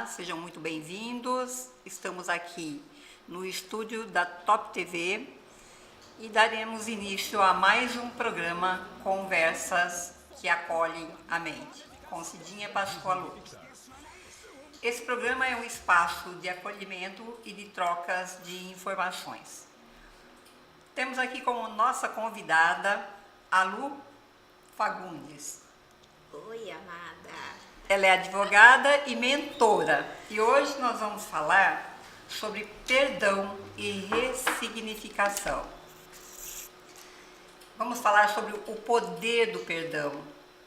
sejam muito bem-vindos. Estamos aqui no estúdio da Top TV e daremos início a mais um programa Conversas que Acolhem a Mente, com Cidinha Pascoaloto. Esse programa é um espaço de acolhimento e de trocas de informações. Temos aqui como nossa convidada a Lu Fagundes. Oi, amada. Ela é advogada e mentora e hoje nós vamos falar sobre perdão e ressignificação. Vamos falar sobre o poder do perdão.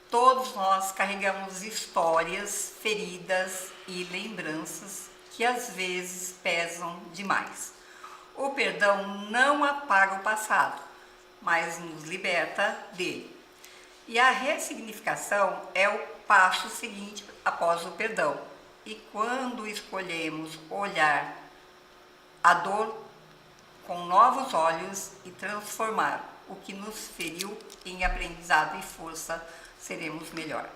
Todos nós carregamos histórias, feridas e lembranças que às vezes pesam demais. O perdão não apaga o passado, mas nos liberta dele. E a ressignificação é o passo seguinte após o perdão. E quando escolhemos olhar a dor com novos olhos e transformar o que nos feriu em aprendizado e força, seremos melhor.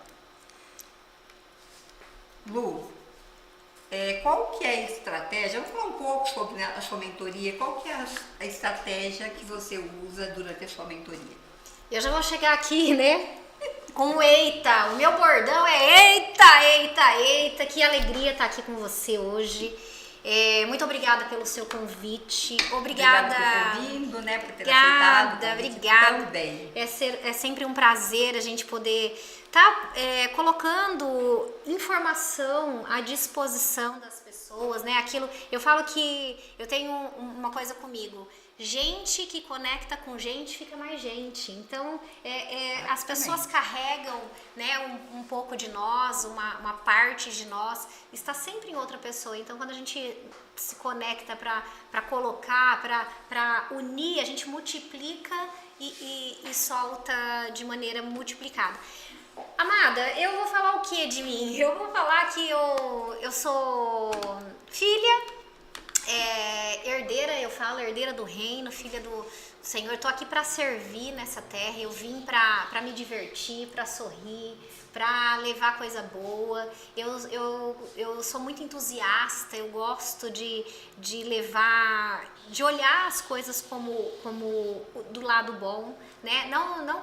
Lu, qual que é a estratégia? Vamos falar um pouco sobre a sua mentoria. Qual que é a estratégia que você usa durante a sua mentoria? Eu já vou chegar aqui, né? Com eita, o meu bordão é eita, eita, eita. Que alegria estar aqui com você hoje. Muito obrigada pelo seu convite. Obrigada por ter vindo, né? Por ter aceitado. Obrigada. Também. É sempre um prazer a gente poder estar colocando informação à disposição das pessoas, né? Aquilo, eu falo que eu tenho uma coisa comigo. Gente que conecta com gente fica mais gente. Então, as pessoas carregam, né, um pouco de nós, uma parte de nós, está sempre em outra pessoa. Então, quando a gente se conecta para colocar, para unir, a gente multiplica e solta de maneira multiplicada. Amada, eu vou falar o que de mim? Eu vou falar que eu sou filha, herdeira, eu falo, herdeira do reino, filha do Senhor. Eu tô aqui para servir nessa terra. Eu vim para me divertir, para sorrir, para levar coisa boa. Eu sou muito entusiasta. Eu gosto de levar, de olhar as coisas como do lado bom, né? Não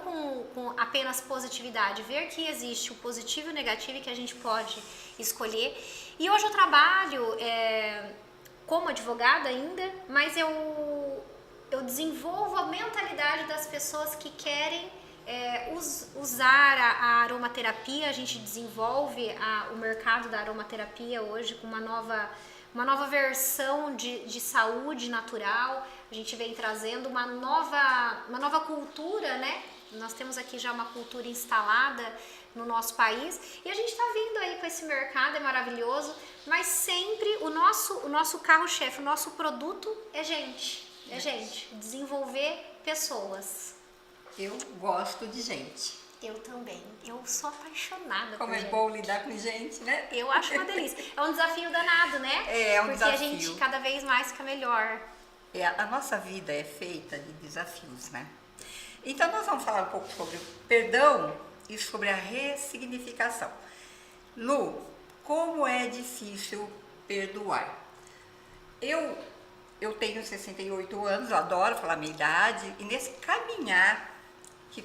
com apenas positividade. Ver que existe o positivo e o negativo e que a gente pode escolher. E hoje eu trabalho como advogada ainda, mas eu desenvolvo a mentalidade das pessoas que querem usar a aromaterapia. A gente desenvolve o mercado da aromaterapia hoje com uma nova versão de saúde natural. A gente vem trazendo uma nova cultura, né? Nós temos aqui já uma cultura instalada no nosso país e a gente está vindo aí com esse mercado, é maravilhoso, mas sempre o nosso carro-chefe, o nosso produto é gente, desenvolver pessoas. Eu gosto de gente. Eu também, eu sou apaixonada por gente. Como é bom lidar com gente, né? Eu acho uma delícia, é um desafio danado, né? É um porque desafio. A gente cada vez mais fica melhor. A nossa vida é feita de desafios, né? Então nós vamos falar um pouco sobre o perdão e sobre a ressignificação. Lu, como é difícil perdoar? Eu tenho 68 anos, eu adoro falar a minha idade, e nesse caminhar, que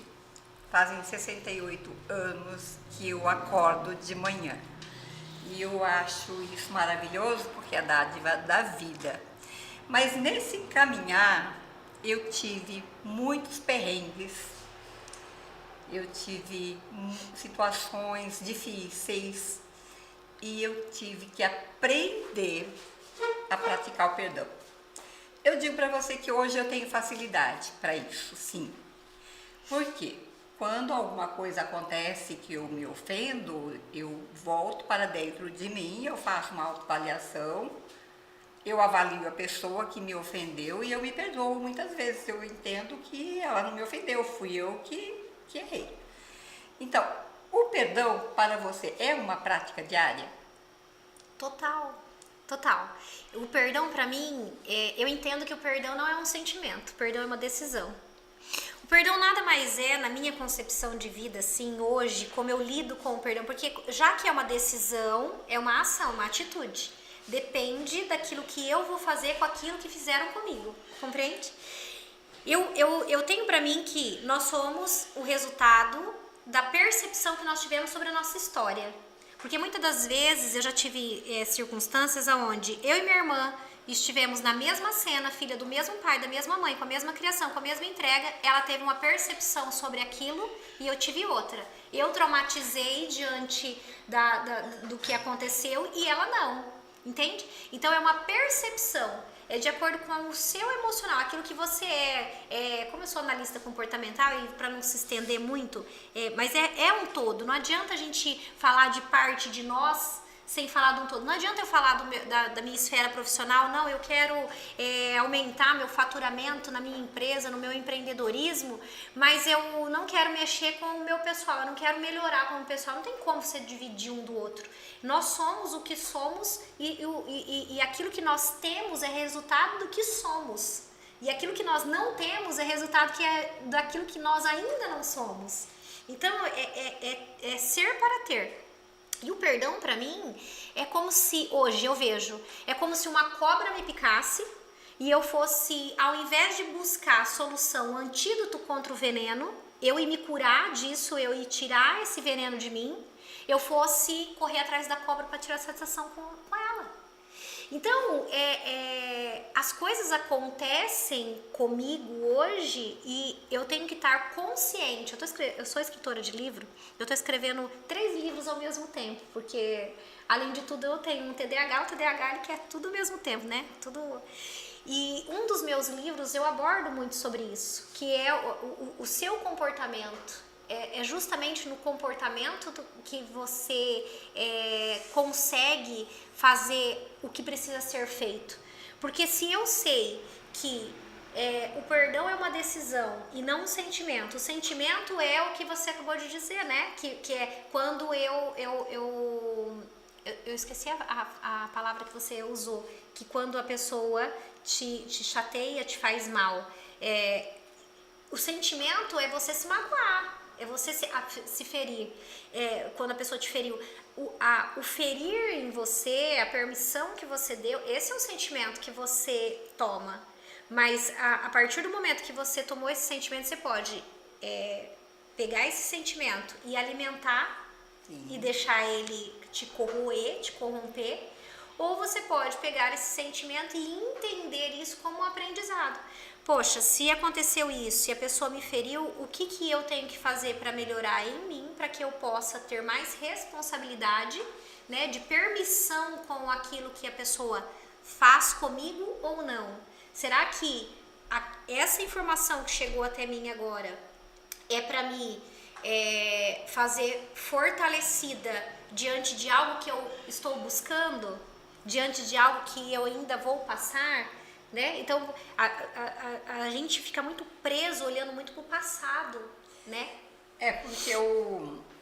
fazem 68 anos que eu acordo de manhã. E eu acho isso maravilhoso porque é a dádiva da vida. Mas nesse caminhar, eu tive muitos perrengues, eu tive situações difíceis e eu tive que aprender a praticar o perdão. Eu digo para você que hoje eu tenho facilidade para isso, sim. Por quê? Quando alguma coisa acontece que eu me ofendo, eu volto para dentro de mim, eu faço uma autoavaliação, eu avalio a pessoa que me ofendeu e eu me perdoo muitas vezes. Eu entendo que ela não me ofendeu, fui eu que errei. Então, o perdão para você é uma prática diária? Total. O perdão para mim, eu entendo que o perdão não é um sentimento, o perdão é uma decisão. O perdão nada mais é, na minha concepção de vida, assim, hoje, como eu lido com o perdão, porque já que é uma decisão, é uma ação, uma atitude. Depende daquilo que eu vou fazer com aquilo que fizeram comigo, compreende? Eu tenho pra mim que nós somos o resultado da percepção que nós tivemos sobre a nossa história. Porque muitas das vezes eu já tive circunstâncias onde eu e minha irmã estivemos na mesma cena, filha do mesmo pai, da mesma mãe, com a mesma criação, com a mesma entrega. Ela teve uma percepção sobre aquilo e eu tive outra. Eu traumatizei diante do que aconteceu e ela não, entende? Então é uma percepção, é de acordo com o seu emocional, aquilo que você como eu sou analista comportamental e para não se estender muito, mas é um todo. Não adianta a gente falar de parte de nós sem falar de um todo. Não adianta eu falar da minha esfera profissional, não, eu quero aumentar meu faturamento na minha empresa, no meu empreendedorismo, mas eu não quero mexer com o meu pessoal, eu não quero melhorar com o pessoal. Não tem como você dividir um do outro. Nós somos o que somos e aquilo que nós temos é resultado do que somos. E aquilo que nós não temos é resultado daquilo que nós ainda não somos. Então, é ser para ter. E o perdão pra mim é como se, hoje eu vejo, é como se uma cobra me picasse e eu fosse, ao invés de buscar a solução, o antídoto contra o veneno, eu ir me curar disso, eu ir tirar esse veneno de mim, eu fosse correr atrás da cobra para tirar satisfação com ela. Então, as coisas acontecem comigo hoje e eu tenho que estar consciente. Eu sou escritora de livro, eu estou escrevendo 3 livros ao mesmo tempo, porque, além de tudo, eu tenho um TDAH, o TDAH ele quer tudo ao mesmo tempo, né? Tudo. E um dos meus livros eu abordo muito sobre isso, que é o seu comportamento. É justamente no comportamento que você consegue fazer o que precisa ser feito. Porque se eu sei que o perdão é uma decisão e não um sentimento, o sentimento é o que você acabou de dizer, né? Que é quando eu esqueci a palavra que você usou, que quando a pessoa te chateia, te faz mal. O sentimento é você se magoar. É você se ferir, quando a pessoa te feriu. O ferir em você, a permissão que você deu, esse é o sentimento que você toma. Mas a partir do momento que você tomou esse sentimento, você pode pegar esse sentimento e alimentar. Sim. E deixar ele te corroer, te corromper. Ou você pode pegar esse sentimento e entender isso como um aprendizado. Poxa, se aconteceu isso e a pessoa me feriu, o que eu tenho que fazer para melhorar em mim, para que eu possa ter mais responsabilidade, né, de permissão com aquilo que a pessoa faz comigo ou não? Será que essa informação que chegou até mim agora é para me fazer fortalecida diante de algo que eu estou buscando, diante de algo que eu ainda vou passar? Né? Então, a gente fica muito preso, olhando muito pro passado, né? Porque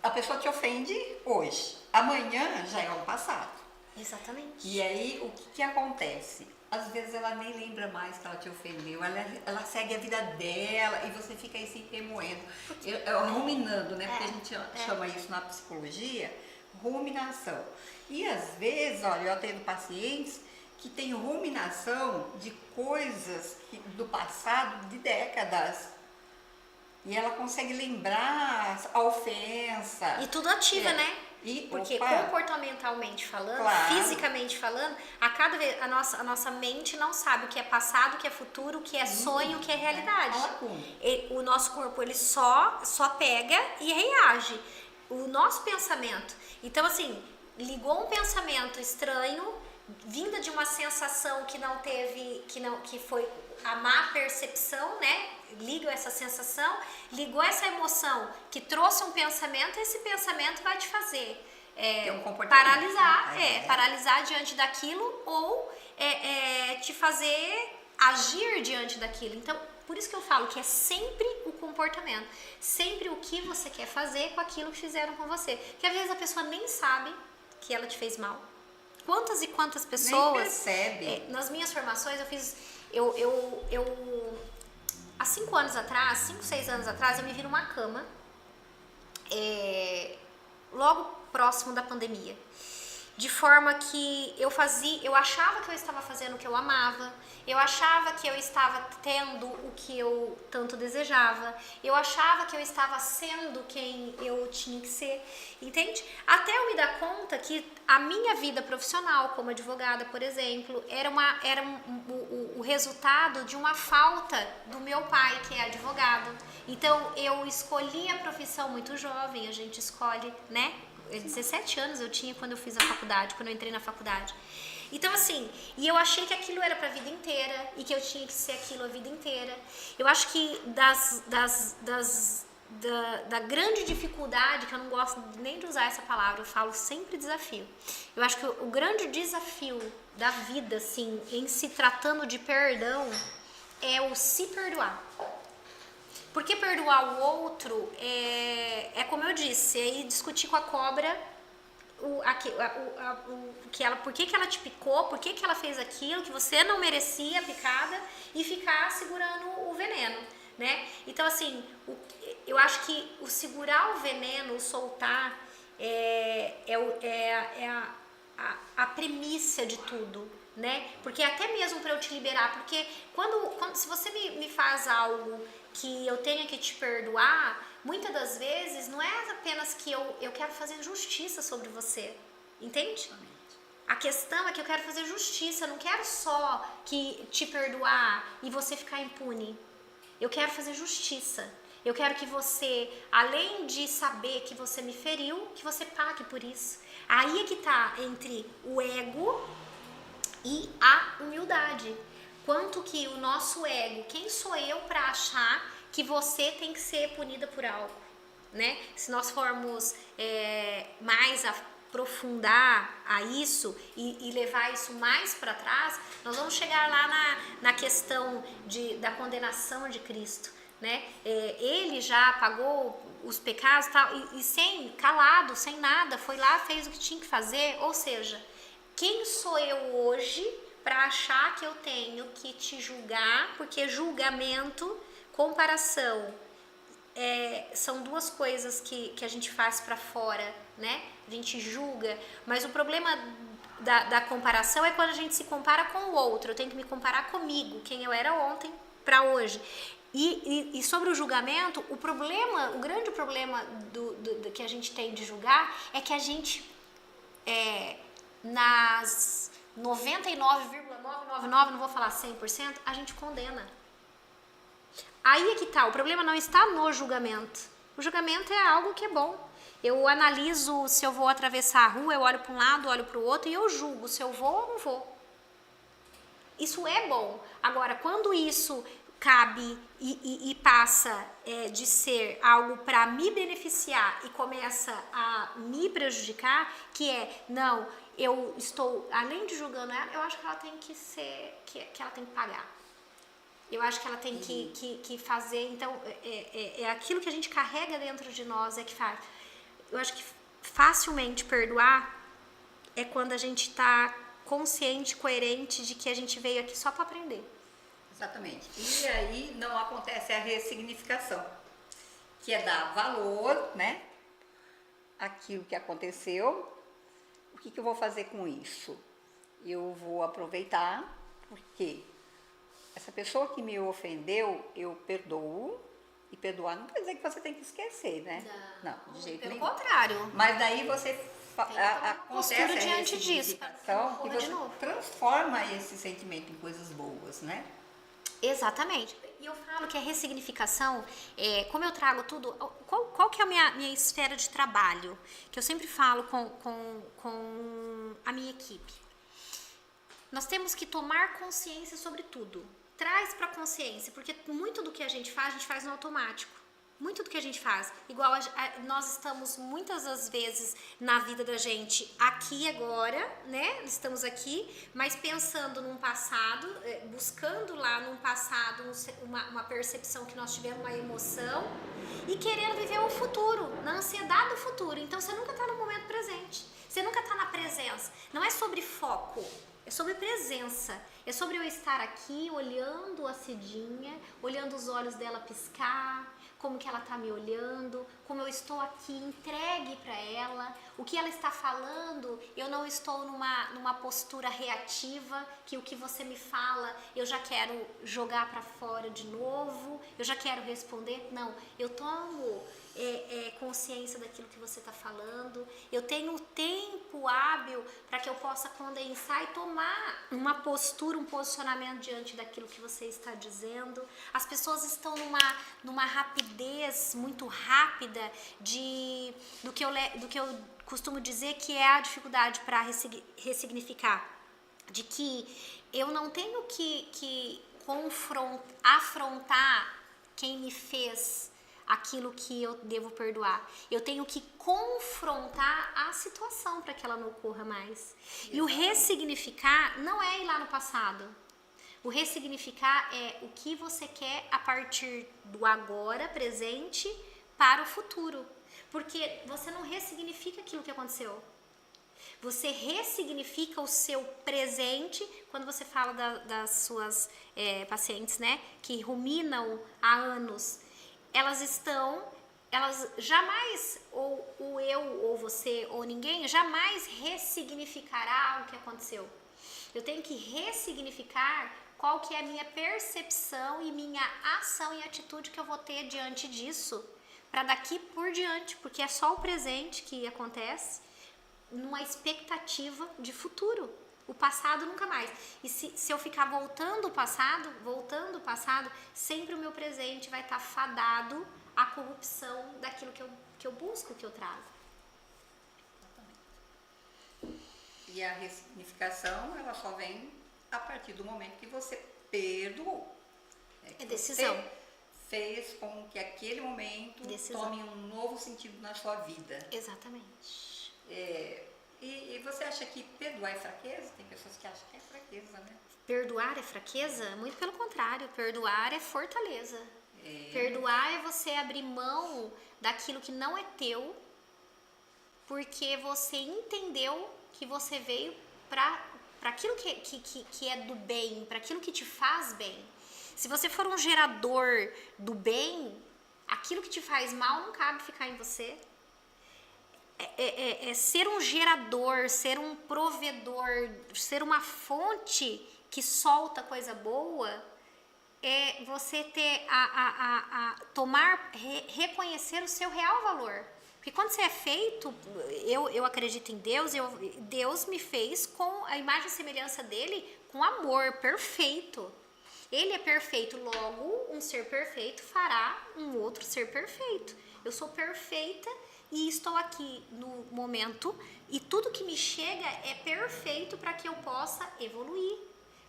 a pessoa te ofende hoje, amanhã já é o passado. Exatamente. E aí, o que acontece? Às vezes ela nem lembra mais que ela te ofendeu, ela segue a vida dela e você fica aí se remoendo, ruminando, né? Porque a gente chama isso na psicologia, ruminação. E às vezes, olha, eu atendo pacientes que tem ruminação de coisas do passado, de décadas. E ela consegue lembrar a ofensa. E tudo ativa, né? Porque comportamentalmente falando, claro, fisicamente falando, a nossa mente não sabe o que é passado, o que é futuro, o que é sonho, o que é realidade. O nosso corpo, ele só pega e reage. O nosso pensamento. Então, assim, ligou um pensamento estranho, vinda de uma sensação que foi a má percepção, né? Liga essa sensação, ligou essa emoção que trouxe um pensamento, esse pensamento vai te fazer paralisar, paralisar diante daquilo ou te fazer agir diante daquilo. Então, por isso que eu falo que é sempre o comportamento, sempre o que você quer fazer com aquilo que fizeram com você. Que às vezes a pessoa nem sabe que ela te fez mal. Quantas e quantas pessoas... Nem percebe. Nas minhas formações eu fiz... há 5 anos atrás, 5, 6 anos atrás, eu me vi numa cama, logo próximo da pandemia. De forma que eu achava que eu estava fazendo o que eu amava, eu achava que eu estava tendo o que eu tanto desejava, eu achava que eu estava sendo quem eu tinha que ser, entende? Até eu me dar conta que a minha vida profissional como advogada, por exemplo, era o resultado de uma falta do meu pai, que é advogado. Então eu escolhi a profissão muito jovem, a gente escolhe, né? 17 anos eu tinha quando eu fiz a faculdade, quando eu entrei na faculdade. Então assim, e eu achei que aquilo era pra vida inteira e que eu tinha que ser aquilo a vida inteira. Eu acho que da grande dificuldade, que eu não gosto nem de usar essa palavra, eu falo sempre desafio. Eu acho que o grande desafio da vida, assim, em se tratando de perdão, é o se perdoar. Porque perdoar o outro é como eu disse, aí discutir com a cobra por que ela te picou, por que ela fez aquilo, que você não merecia a picada e ficar segurando o veneno, né? Então, assim, eu acho que o segurar o veneno, o soltar, a premissa de tudo, né? Porque até mesmo para eu te liberar, porque se você me faz algo que eu tenha que te perdoar, muitas das vezes não é apenas que eu quero fazer justiça sobre você, entende? A questão é que eu quero fazer justiça, eu não quero só que te perdoar e você ficar impune. Eu quero fazer justiça. Eu quero que você, além de saber que você me feriu, que você pague por isso. Aí é que tá entre o ego e a humildade. Quanto que o nosso ego, quem sou eu para achar que você tem que ser punida por algo, né? Se nós formos mais aprofundar a isso e levar isso mais para trás, nós vamos chegar lá na questão da condenação de Cristo, né? Ele já pagou os pecados tal, e calado, sem nada, foi lá, fez o que tinha que fazer. Ou seja, quem sou eu hoje para achar que eu tenho que te julgar? Porque julgamento, comparação, são duas coisas que a gente faz para fora, né? A gente julga, mas o problema da comparação é quando a gente se compara com o outro. Eu tenho que me comparar comigo, quem eu era ontem para hoje. E sobre o julgamento, o grande problema que a gente tem de julgar é que a gente, nas 99,999, não vou falar 100%, a gente condena. Aí é que tá, o problema não está no julgamento. O julgamento é algo que é bom. Eu analiso se eu vou atravessar a rua, eu olho para um lado, olho para o outro e eu julgo se eu vou ou não vou. Isso é bom. Agora, quando isso cabe e passa de ser algo para me beneficiar e começa a me prejudicar, que não, eu estou, além de julgando ela, eu acho que ela tem que ser, que ela tem que pagar. Eu acho que ela tem que fazer, então, é aquilo que a gente carrega dentro de nós, que faz. Eu acho que facilmente perdoar é quando a gente está consciente, coerente de que a gente veio aqui só para aprender. Exatamente. E aí não acontece a ressignificação, que é dar valor, né, àquilo que aconteceu. O que eu vou fazer com isso? Eu vou aproveitar, porque essa pessoa que me ofendeu, eu perdoo. E perdoar não quer dizer que você tem que esquecer, né? Não, de jeito nenhum. Pelo contrário. Mas daí você acontece a diante disso, e você transforma esse sentimento em coisas boas, né? Exatamente. E eu falo que a ressignificação, como eu trago tudo, qual que é a minha esfera de trabalho? Que eu sempre falo com a minha equipe. Nós temos que tomar consciência sobre tudo. Traz para consciência, porque muito do que a gente faz no automático. Muito do que a gente faz. Igual nós estamos muitas das vezes na vida da gente aqui agora, né? Estamos aqui, mas pensando num passado, buscando lá num passado uma percepção que nós tivemos, uma emoção, e querendo viver o futuro, na ansiedade do futuro. Então você nunca está no momento presente. Você nunca está na presença. Não é sobre foco. É sobre presença. É sobre eu estar aqui olhando a Cidinha, olhando os olhos dela piscar, como que ela tá me olhando, como eu estou aqui entregue para ela, o que ela está falando, eu não estou numa postura reativa, que o que você me fala eu já quero jogar para fora de novo, eu já quero responder. Não, eu tomo consciência daquilo que você está falando, eu tenho tempo hábil para que eu possa condensar e tomar uma postura, um posicionamento diante daquilo que você está dizendo. As pessoas estão numa rapidez muito rápida do que eu costumo dizer que é a dificuldade para ressignificar, de que eu não tenho que afrontar quem me fez aquilo que eu devo perdoar. Eu tenho que confrontar a situação para que ela não ocorra mais. E o ressignificar não é ir lá no passado. O ressignificar é o que você quer a partir do agora, presente, para o futuro. Porque você não ressignifica aquilo que aconteceu. Você ressignifica o seu presente quando você fala das suas pacientes, né, que ruminam há anos. Elas jamais, ou eu, ou você, ou ninguém, jamais ressignificará o que aconteceu. Eu tenho que ressignificar qual que é a minha percepção e minha ação e atitude que eu vou ter diante disso, para daqui por diante, porque é só o presente que acontece, numa expectativa de futuro. O passado nunca mais. E se eu ficar voltando o passado, sempre o meu presente vai estar fadado à corrupção daquilo que eu busco, que eu trago. E a ressignificação, ela só vem a partir do momento que você perdoou. É decisão. Você fez com que aquele momento tome um novo sentido na sua vida. Exatamente. E você acha que perdoar é fraqueza? Tem pessoas que acham que é fraqueza, né? Perdoar é fraqueza? Muito pelo contrário, perdoar é fortaleza. Perdoar é você abrir mão daquilo que não é teu, porque você entendeu que você veio para aquilo que é do bem, para aquilo que te faz bem. Se você for um gerador do bem, aquilo que te faz mal não cabe ficar em você. Ser um gerador, ser um provedor, ser uma fonte que solta coisa boa, é você ter reconhecer o seu real valor. Porque quando você é feito, eu acredito em Deus, Deus me fez com a imagem e semelhança dele, com amor perfeito. Ele é perfeito, logo um ser perfeito fará um outro ser perfeito. Eu sou perfeita e estou aqui no momento e tudo que me chega é perfeito para que eu possa evoluir,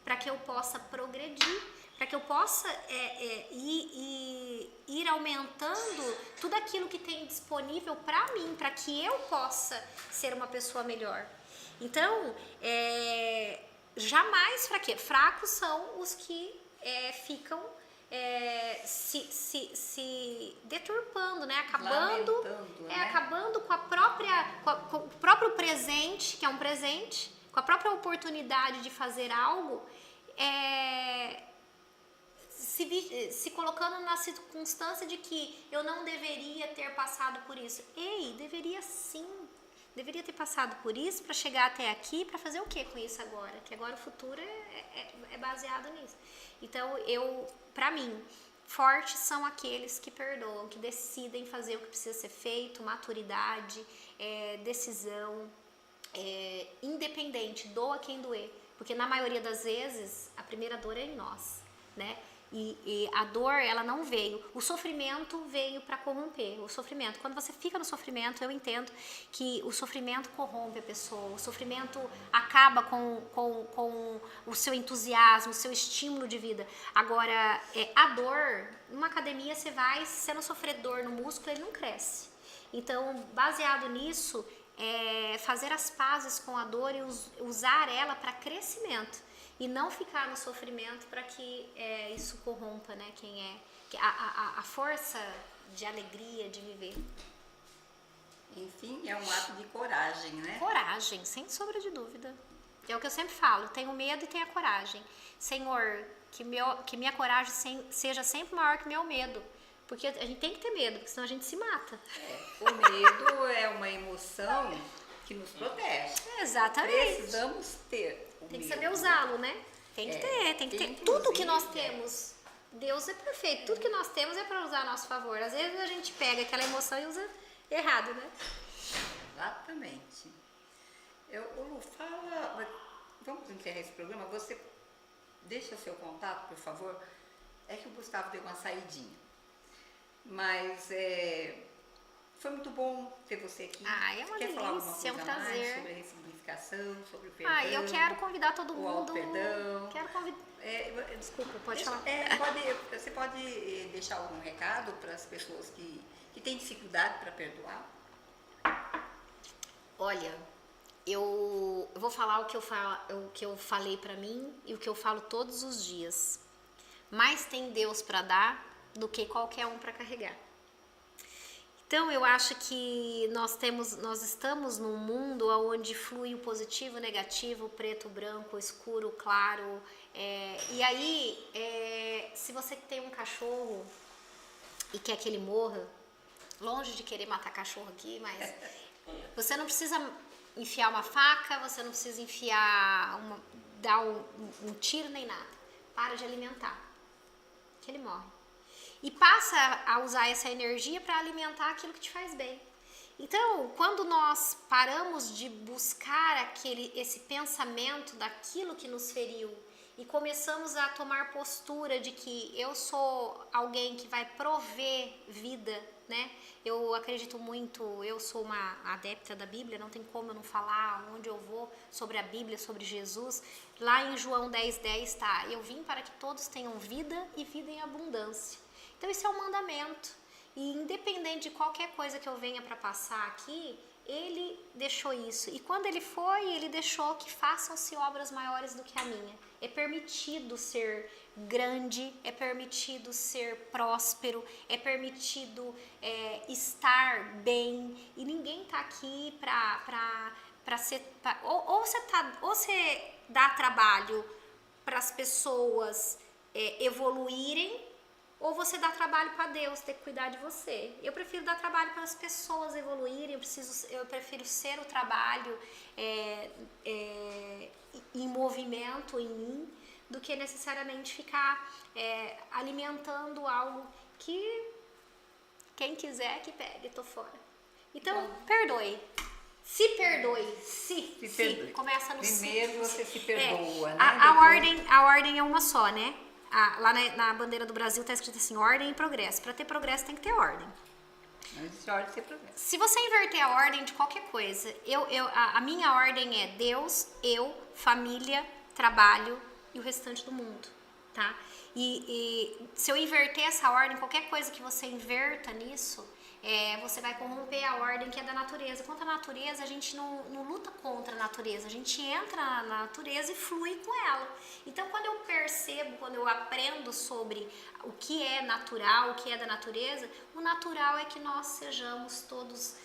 para que eu possa progredir, para que eu possa ir aumentando tudo aquilo que tem disponível para mim, para que eu possa ser uma pessoa melhor. Então, jamais fracos são os que ficam se deturpando, né? Acabando com com o próprio presente, que é um presente, com a própria oportunidade de fazer algo, se colocando na circunstância de que eu não deveria ter passado por isso. Deveria sim. Deveria ter passado por isso para chegar até aqui, para fazer o que com isso agora? Que agora o futuro é baseado nisso. Então, para mim, fortes são aqueles que perdoam, que decidem fazer o que precisa ser feito, maturidade, decisão, independente, doa quem doer. Porque na maioria das vezes, a primeira dor é em nós, né? E a dor, ela não veio. O sofrimento veio para corromper. O sofrimento, quando você fica no sofrimento, eu entendo que o sofrimento corrompe a pessoa. O sofrimento acaba com o seu entusiasmo, o seu estímulo de vida. Agora, a dor, numa academia você vai, se você não sofrer dor no músculo, ele não cresce. Então, baseado nisso, fazer as pazes com a dor e usar ela para crescimento. E não ficar no sofrimento para que isso corrompa, né? A força de alegria de viver. Enfim, é um ato de coragem, né? Coragem, sem sombra de dúvida. É o que eu sempre falo, tenho medo e tenho a coragem. Senhor, que minha coragem seja sempre maior que meu medo. Porque a gente tem que ter medo, porque senão a gente se mata. O medo é uma emoção que nos protege. Exatamente. Precisamos ter o Tem que medo. saber usá-lo, né? Tem que ter. Tudo que nós temos, Deus é perfeito. Tudo que nós temos é para usar a nosso favor. Às vezes a gente pega aquela emoção e usa errado, né? Exatamente. Lu, fala. Vamos encerrar esse programa. Você deixa seu contato, por favor. É que o Gustavo deu uma saidinha. Mas foi muito bom ter você aqui. É uma delícia, é um prazer. Sobre a ressignificação, sobre o perdão. Eu quero convidar todo mundo. O perdão. Quero convidar. Desculpa, pode falar. Você pode deixar algum recado para as pessoas que têm dificuldade para perdoar? Olha, eu vou falar o que eu falei para mim e o que eu falo todos os dias. Mais tem Deus para dar do que qualquer um para carregar. Então eu acho que nós estamos num mundo onde flui o positivo, o negativo, o preto, o branco, o escuro, o claro. E aí, se você tem um cachorro e quer que ele morra, longe de querer matar cachorro aqui, mas você não precisa enfiar uma faca, você não precisa dar um tiro nem nada. Para de alimentar, que ele morre. E passa a usar essa energia para alimentar aquilo que te faz bem. Então, quando nós paramos de buscar esse pensamento daquilo que nos feriu e começamos a tomar postura de que eu sou alguém que vai prover vida, né? Eu acredito muito, eu sou uma adepta da Bíblia, não tem como eu não falar onde eu vou sobre a Bíblia, sobre Jesus. Lá em João 10:10 tá, eu vim para que todos tenham vida e vida em abundância. Então esse é um mandamento, e independente de qualquer coisa que eu venha para passar aqui, ele deixou isso, e quando ele foi, ele deixou que façam-se obras maiores do que a minha. É permitido ser grande, é permitido ser próspero, é permitido estar bem, e ninguém está aqui para ser... Ou você dá trabalho para as pessoas evoluírem, ou você dá trabalho para Deus ter que cuidar de você. Eu prefiro dar trabalho para as pessoas evoluírem, eu prefiro ser o trabalho em movimento em mim, do que necessariamente ficar alimentando algo que quem quiser que pegue, tô fora. Então, perdoe. Se perdoe. Se. Começa no Primeiro você se perdoa, né? A ordem é uma só, né? Lá na bandeira do Brasil está escrito assim, ordem e progresso. Para ter progresso tem que ter ordem. Não existe ordem sem progresso. Se você inverter a ordem de qualquer coisa, a minha ordem é Deus, eu, família, trabalho e o restante do mundo, tá? E se eu inverter essa ordem, qualquer coisa que você inverta nisso, você vai corromper a ordem que é da natureza. Quanto à natureza, a gente não luta contra a natureza, a gente entra na natureza e flui com ela. Então, quando eu percebo, quando eu aprendo sobre o que é natural, o que é da natureza, o natural é que nós sejamos todos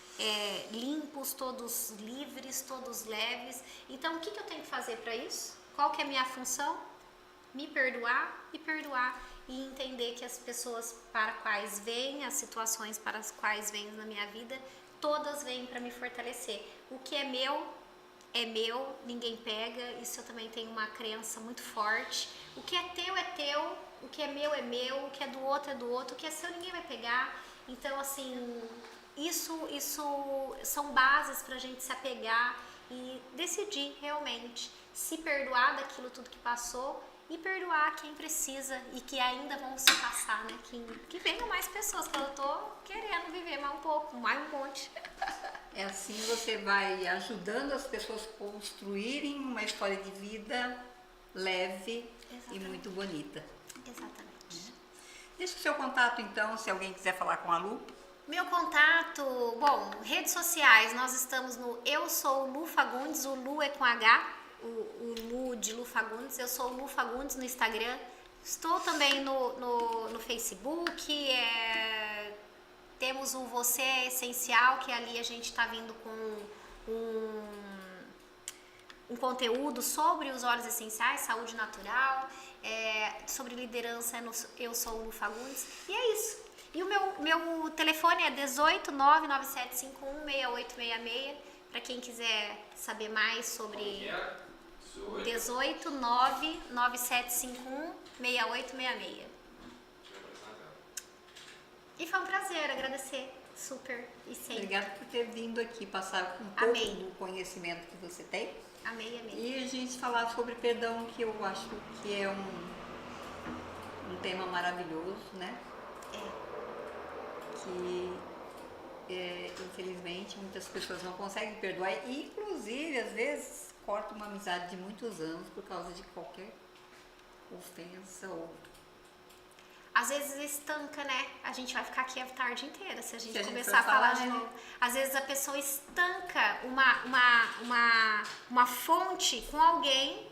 limpos, todos livres, todos leves. Então, o que eu tenho que fazer para isso? Qual que é a minha função? Me perdoar e entender que as pessoas para quais vêm, as situações para as quais vêm na minha vida, todas vêm para me fortalecer. O que é meu, ninguém pega, isso eu também tenho uma crença muito forte. O que é teu, o que é meu, o que é do outro, o que é seu ninguém vai pegar. Então, assim, isso são bases para a gente se apegar e decidir realmente se perdoar daquilo tudo que passou, e perdoar quem precisa e que ainda vão se passar, né? Que venham mais pessoas, porque eu tô querendo viver mais um pouco, mais um monte. Assim você vai ajudando as pessoas a construírem uma história de vida leve. Exatamente. E muito bonita. Exatamente. Deixa o seu contato então, se alguém quiser falar com a Lu. Meu contato, bom, redes sociais, nós estamos no Eu Sou Lu Fagundes, o Lu é com H. O Lu de Lu Fagundes, eu sou o Lu Fagundes no Instagram, estou também no Facebook, temos o Você é Essencial, que ali a gente está vindo com um conteúdo sobre os óleos essenciais, saúde natural, sobre liderança, eu sou o Lu Fagundes, e é isso. E o meu telefone é 18 99751 6866, para quem quiser saber mais sobre 18 99751 6866. E foi um prazer, agradecer super e sempre. Obrigada por ter vindo aqui passar um pouco do conhecimento que você tem. Amei. E a gente falar sobre perdão, que eu acho que é um tema maravilhoso, né? Que infelizmente muitas pessoas não conseguem perdoar, e inclusive às vezes corta uma amizade de muitos anos por causa de qualquer ofensa ou... Às vezes estanca, né? A gente vai ficar aqui a tarde inteira se a gente começar for a falar de né? novo. Às vezes a pessoa estanca uma fonte com alguém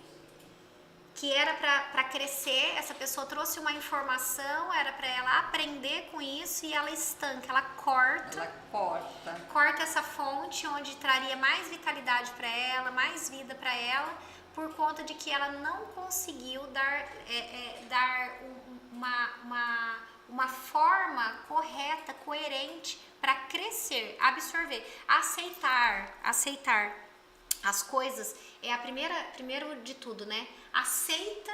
que era para crescer, essa pessoa trouxe uma informação, era para ela aprender com isso, e ela estanca, ela corta essa fonte onde traria mais vitalidade para ela, mais vida para ela, por conta de que ela não conseguiu dar uma forma correta, coerente para crescer, absorver, aceitar as coisas. É primeiro de tudo, né? Aceita,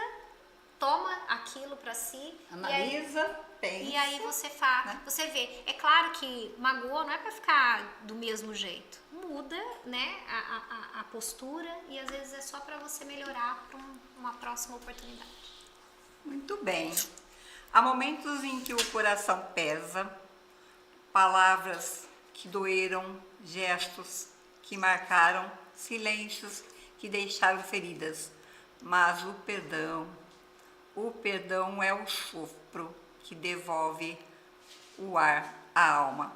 toma aquilo para si, analisa, pensa. E aí você faz, né? Você vê. É claro que magoa não é para ficar do mesmo jeito. Muda, né, a postura, e às vezes é só para você melhorar para uma próxima oportunidade. Muito bem. Há momentos em que o coração pesa, palavras que doeram, gestos que marcaram, silêncios que deixaram feridas, mas o perdão é o sopro que devolve o ar à alma.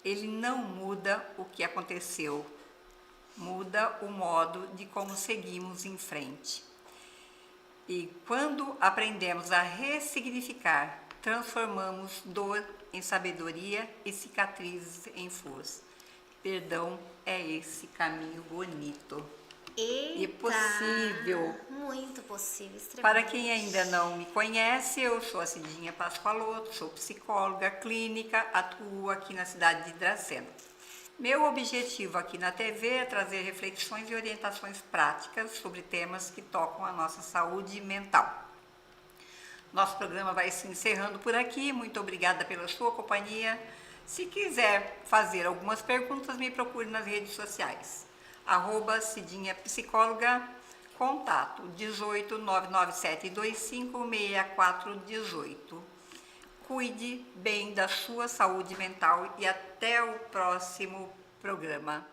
Ele não muda o que aconteceu, muda o modo de como seguimos em frente. E quando aprendemos a ressignificar, transformamos dor em sabedoria e cicatrizes em força. Perdão é esse caminho bonito. Eita, e possível. Muito possível, extremamente. Para quem ainda não me conhece, eu sou a Cidinha Pascoaloto, sou psicóloga clínica, atuo aqui na cidade de Dracena. Meu objetivo aqui na TV é trazer reflexões e orientações práticas sobre temas que tocam a nossa saúde mental. Nosso programa vai se encerrando por aqui. Muito obrigada pela sua companhia. Se quiser fazer algumas perguntas, me procure nas redes sociais. @Cidinha Psicóloga, contato 18 997 25 6418. Cuide bem da sua saúde mental e até o próximo programa.